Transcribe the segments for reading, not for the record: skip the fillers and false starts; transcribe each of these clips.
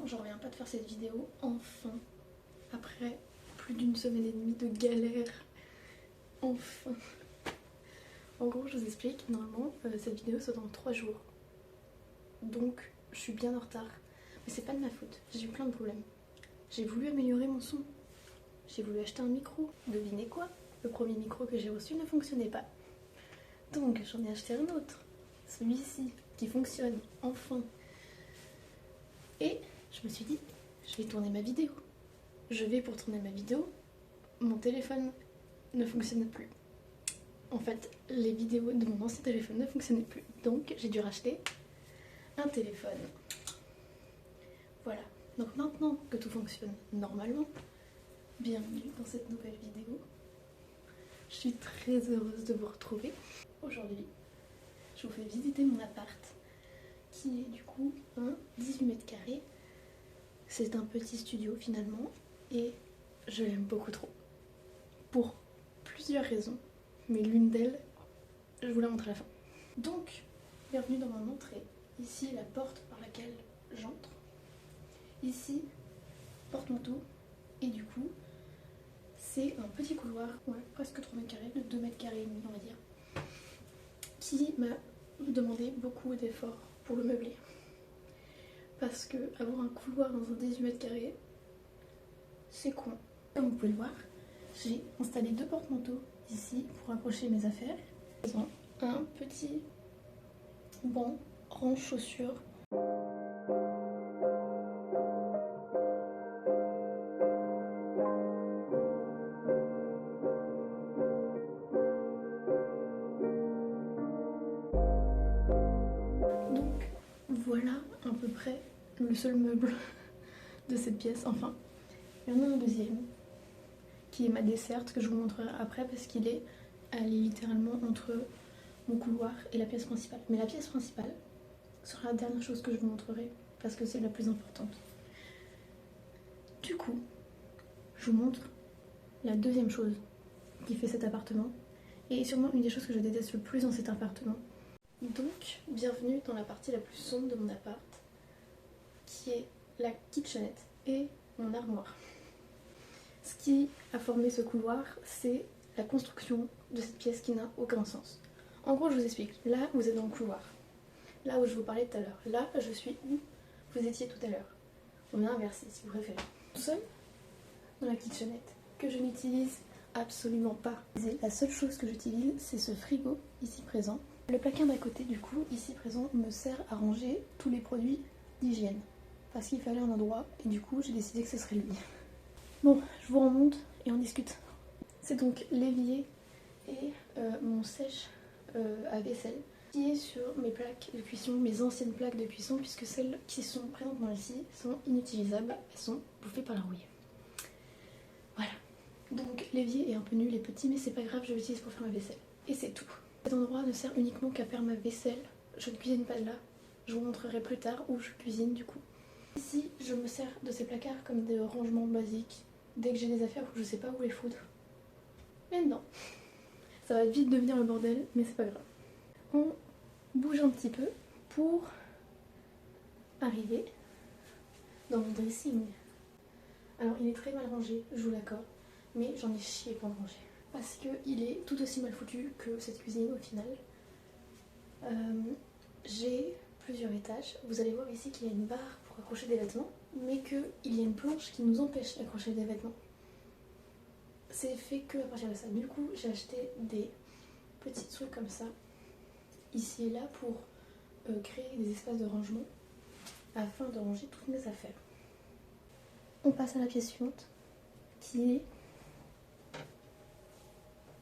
Franchement, j'en reviens pas de faire cette vidéo, enfin, après plus d'une semaine et demie de galère, enfin. En gros, je vous explique, normalement, cette vidéo sort dans 3 jours. Donc, je suis bien en retard. Mais c'est pas de ma faute, j'ai eu plein de problèmes. J'ai voulu améliorer mon son. J'ai voulu acheter un micro. Devinez quoi? Le premier micro que j'ai reçu ne fonctionnait pas. Donc, j'en ai acheté un autre. Celui-ci, qui fonctionne, enfin. Et je me suis dit, je vais tourner ma vidéo. Je vais pour tourner ma vidéo, mon téléphone ne fonctionne plus. En fait, les vidéos de mon ancien téléphone ne fonctionnaient plus. Donc, j'ai dû racheter un téléphone. Voilà. Donc maintenant que tout fonctionne normalement, bienvenue dans cette nouvelle vidéo. Je suis très heureuse de vous retrouver. Aujourd'hui, je vous fais visiter mon appart, qui est du coup un 18 mètres carrés. C'est un petit studio finalement, et je l'aime beaucoup trop. Pour plusieurs raisons, mais l'une d'elles, je vous la montre à la fin. Donc, bienvenue dans mon entrée. Ici, la porte par laquelle j'entre. Ici, porte-manteau. Et du coup, c'est un petit couloir, ouais, presque 3 mètres carrés, de 2 mètres carrés et demi, on va dire, qui m'a demandé beaucoup d'efforts pour le meubler. Parce que avoir un couloir dans un 18 mètres carrés, c'est con. Comme vous pouvez le voir, j'ai installé 2 porte-manteaux ici pour accrocher mes affaires. Ils ont un petit banc rang chaussures. Donc voilà à peu près le seul meuble de cette pièce. Enfin, il y en a un deuxième qui est ma desserte que je vous montrerai après parce qu'il est littéralement entre mon couloir et la pièce principale. Mais la pièce principale sera la dernière chose que je vous montrerai parce que c'est la plus importante. Du coup, je vous montre la deuxième chose qui fait cet appartement et sûrement une des choses que je déteste le plus dans cet appartement. Donc, bienvenue dans la partie la plus sombre de mon appart, qui est la kitchenette et mon armoire. Ce qui a formé ce couloir, c'est la construction de cette pièce qui n'a aucun sens. En gros, je vous explique. Là, vous êtes dans le couloir. Là où je vous parlais tout à l'heure. Là, je suis où vous étiez tout à l'heure. On est inversé, si vous préférez. Tout seul dans la kitchenette, que je n'utilise absolument pas. La seule chose que j'utilise, c'est ce frigo ici présent. Le placard d'à côté, du coup, ici présent, me sert à ranger tous les produits d'hygiène. Parce qu'il fallait un endroit, et du coup, j'ai décidé que ce serait lui. Bon, je vous remonte et on discute. C'est donc l'évier et mon sèche à vaisselle qui est sur mes plaques de cuisson, mes anciennes plaques de cuisson, puisque celles qui sont présentement ici sont inutilisables, elles sont bouffées par la rouille. Voilà. Donc l'évier est un peu nul et petit, mais c'est pas grave, je l'utilise pour faire ma vaisselle. Et c'est tout. Cet endroit ne sert uniquement qu'à faire ma vaisselle. Je ne cuisine pas là. Je vous montrerai plus tard où je cuisine du coup. Ici, je me sers de ces placards comme des rangements basiques. Dès que j'ai des affaires où je sais pas où les foutre. Mais non. Ça va vite devenir le bordel, mais c'est pas grave. On bouge un petit peu pour arriver dans mon dressing. Alors il est très mal rangé, je vous l'accorde, mais j'en ai chié pour le ranger. Parce qu'il est tout aussi mal foutu que cette cuisine au final. J'ai plusieurs étages. Vous allez voir ici qu'il y a une barre pour accrocher des vêtements, mais qu'il y a une planche qui nous empêche d'accrocher des vêtements. C'est fait que à partir de ça. Du coup, j'ai acheté des petits trucs comme ça, ici et là, pour créer des espaces de rangement afin de ranger toutes mes affaires. On passe à la pièce suivante, qui est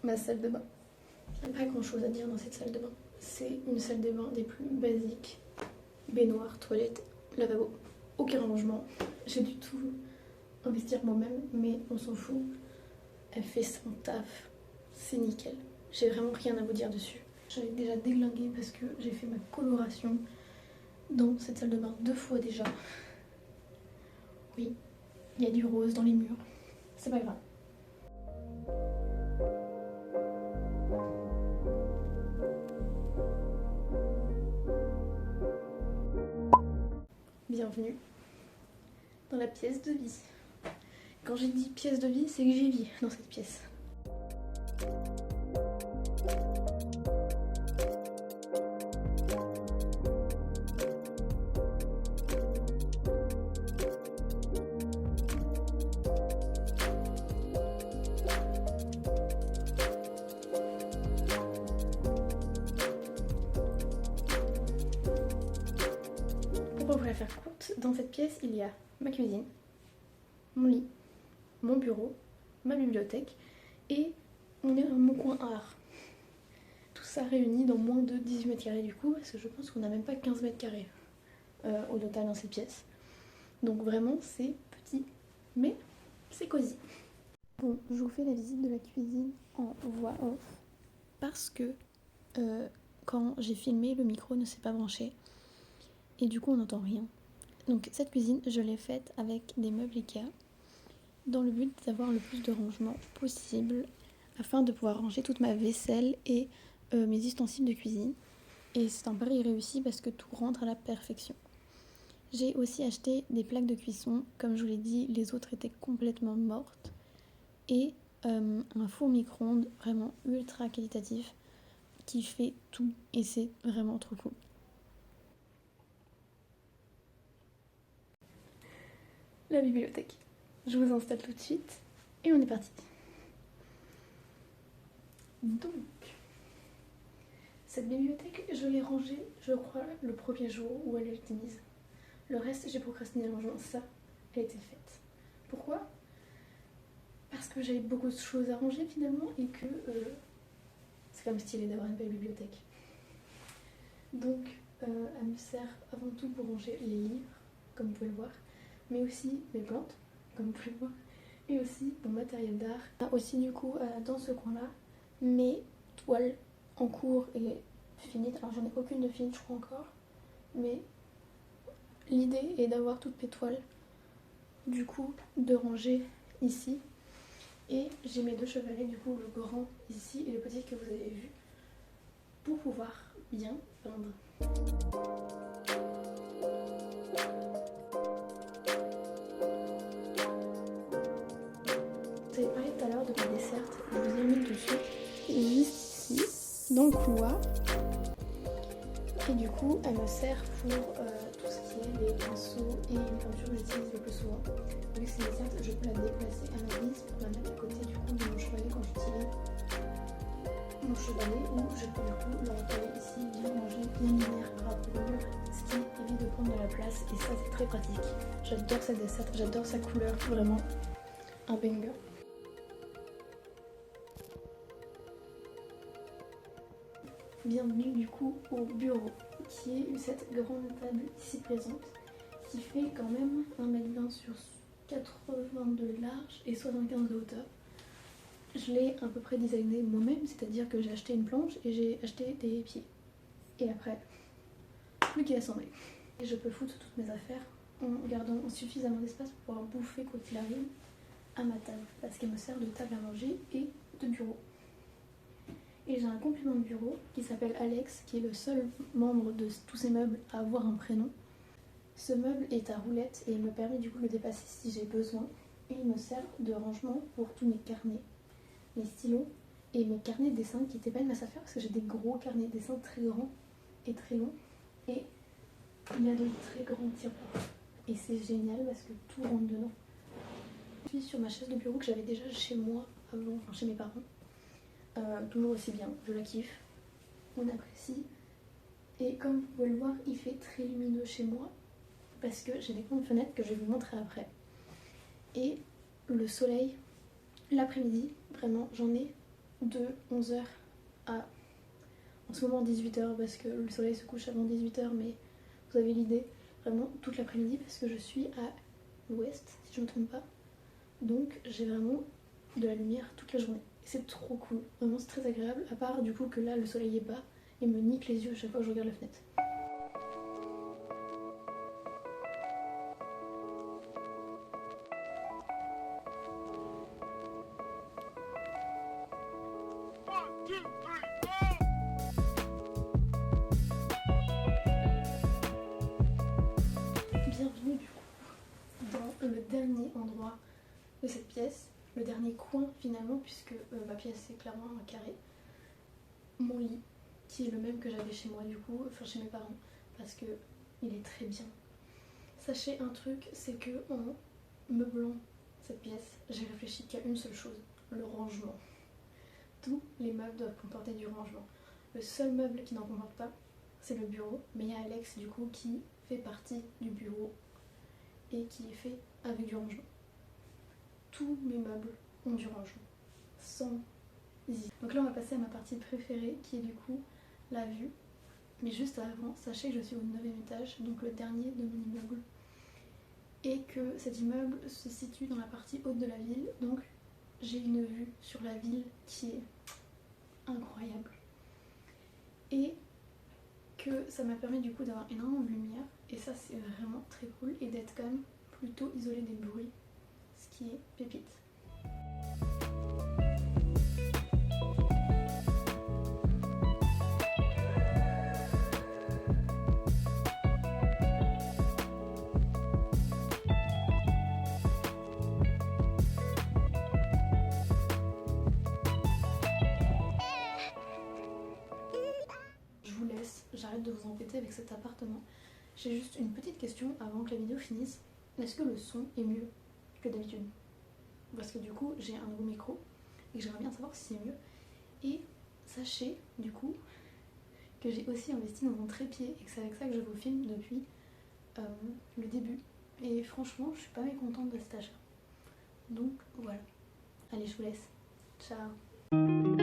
ma salle de bain. Il n'y a pas grand chose à dire dans cette salle de bain. C'est une salle de bain des plus basiques. Baignoire, toilette, lavabo. Aucun rangement. J'ai dû tout investir moi-même, mais on s'en fout. Elle fait son taf. C'est nickel. J'ai vraiment rien à vous dire dessus. J'avais déjà déglingué parce que j'ai fait ma coloration dans cette salle de bain 2 fois déjà. Oui, il y a du rose dans les murs. C'est pas grave. Bienvenue dans la pièce de vie. Quand j'ai dit pièce de vie, c'est que j'y vis dans cette pièce. Pour la faire courte, dans cette pièce, il y a ma cuisine, mon lit, mon bureau, ma bibliothèque et mon coin art. Tout ça réuni dans moins de 18 mètres carrés du coup, parce que je pense qu'on n'a même pas 15 mètres carrés au total dans cette pièce. Donc vraiment, c'est petit, mais c'est cosy. Bon, je vous fais la visite de la cuisine en voix off, parce que quand j'ai filmé, le micro ne s'est pas branché. Et du coup on n'entend rien. Donc cette cuisine je l'ai faite avec des meubles Ikea dans le but d'avoir le plus de rangement possible afin de pouvoir ranger toute ma vaisselle et mes ustensiles de cuisine. Et c'est un pari réussi parce que tout rentre à la perfection. J'ai aussi acheté des plaques de cuisson, comme je vous l'ai dit, les autres étaient complètement mortes. Et un four micro-ondes vraiment ultra qualitatif qui fait tout et c'est vraiment trop cool. La bibliothèque. Je vous installe tout de suite et on est parti. Donc, cette bibliothèque, je l'ai rangée, je crois, le premier jour où elle a été mise. Le reste, j'ai procrastiné le rangement. Ça a été faite. Pourquoi ? Parce que j'avais beaucoup de choses à ranger finalement et que c'est quand même stylé d'avoir une belle bibliothèque. Donc, elle me sert avant tout pour ranger les livres, comme vous pouvez le voir, mais aussi mes plantes, comme vous pouvez le voir, et aussi mon matériel d'art. Aussi du coup, dans ce coin-là, mes toiles en cours et finies. Alors j'en ai aucune de fine, je crois encore, mais l'idée est d'avoir toutes mes toiles, du coup, de ranger ici. Et j'ai mes deux chevalets, du coup, le grand ici et le petit que vous avez vu, pour pouvoir bien peindre. Vous avez parlé tout à l'heure de ma desserte, je vous ai mis dessus, juste ici, dans le couloir. Et du coup, elle me sert pour tout ce qui est les pinceaux et une peinture que j'utilise le plus souvent. Vu que c'est une desserte, je peux la déplacer à ma vis pour la mettre à côté du coup de mon chevalet quand j'utilise mon chevalet, ou je peux du coup l'envoyer ici, bien rangé, bien linéaire par rapport au mur, ce qui évite de prendre de la place et ça c'est très pratique. J'adore cette desserte, j'adore sa couleur, vraiment un banger. Bienvenue du coup au bureau, qui est cette grande table ici présente, qui fait quand même 1m20 sur 80 de large et 75 de hauteur. Je l'ai à peu près designé moi-même, c'est-à-dire que j'ai acheté une planche et j'ai acheté des pieds. Et après, plus qu'à assembler. Et je peux foutre toutes mes affaires en gardant suffisamment d'espace pour pouvoir bouffer quoi qu'il arrive à ma table, parce qu'elle me sert de table à manger et de bureau. Et j'ai un complément de bureau qui s'appelle Alex, qui est le seul membre de tous ces meubles à avoir un prénom. Ce meuble est à roulette et il me permet du coup de le dépasser si j'ai besoin. Et il me sert de rangement pour tous mes carnets, mes stylos et mes carnets de dessin qui étaient pas une masse à faire parce que j'ai des gros carnets de dessin très grands et très longs. Et il y a de très grands tiroirs. Et c'est génial parce que tout rentre dedans. Je suis sur ma chaise de bureau que j'avais déjà chez moi avant, enfin chez mes parents. Toujours aussi bien, je la kiffe, on apprécie. Et comme vous pouvez le voir, il fait très lumineux chez moi parce que j'ai des grandes fenêtres que je vais vous montrer après. Et le soleil, l'après-midi, vraiment, j'en ai de 11h à en ce moment 18h parce que le soleil se couche avant 18h, mais vous avez l'idée, vraiment toute l'après-midi parce que je suis à l'ouest, si je ne me trompe pas. Donc j'ai vraiment de la lumière toute la journée. Et c'est trop cool, vraiment c'est très agréable, à part du coup que là le soleil est bas et me nique les yeux à chaque fois que je regarde la fenêtre. Bienvenue du coup dans le dernier endroit de cette pièce, le dernier coin finalement, puisque ma pièce c'est clairement un carré, mon lit, qui est le même que j'avais chez moi du coup, enfin chez mes parents, parce que il est très bien. Sachez un truc, c'est que en meublant cette pièce, j'ai réfléchi qu'à une seule chose, le rangement. Tous les meubles doivent comporter du rangement. Le seul meuble qui n'en comporte pas, c'est le bureau, mais il y a Alex du coup qui fait partie du bureau et qui est fait avec du rangement. Tous mes meubles ont du rangement, sans hésiter. Donc là on va passer à ma partie préférée qui est du coup la vue. Mais juste avant, sachez que je suis au 9e étage, donc le dernier de mon immeuble. Et que cet immeuble se situe dans la partie haute de la ville, donc j'ai une vue sur la ville qui est incroyable. Et que ça m'a permis du coup d'avoir énormément de lumière, et ça c'est vraiment très cool, et d'être quand même plutôt isolé des bruits, ce qui est pépite. J'arrête de vous embêter avec cet appartement. J'ai juste une petite question avant que la vidéo finisse. Est-ce que le son est mieux que d'habitude? Parce que du coup j'ai un nouveau micro et j'aimerais bien savoir si c'est mieux. Et sachez du coup que j'ai aussi investi dans un trépied et que c'est avec ça que je vous filme depuis le début. Et franchement je suis pas mécontente de cet achat. Donc voilà. Allez, je vous laisse. Ciao.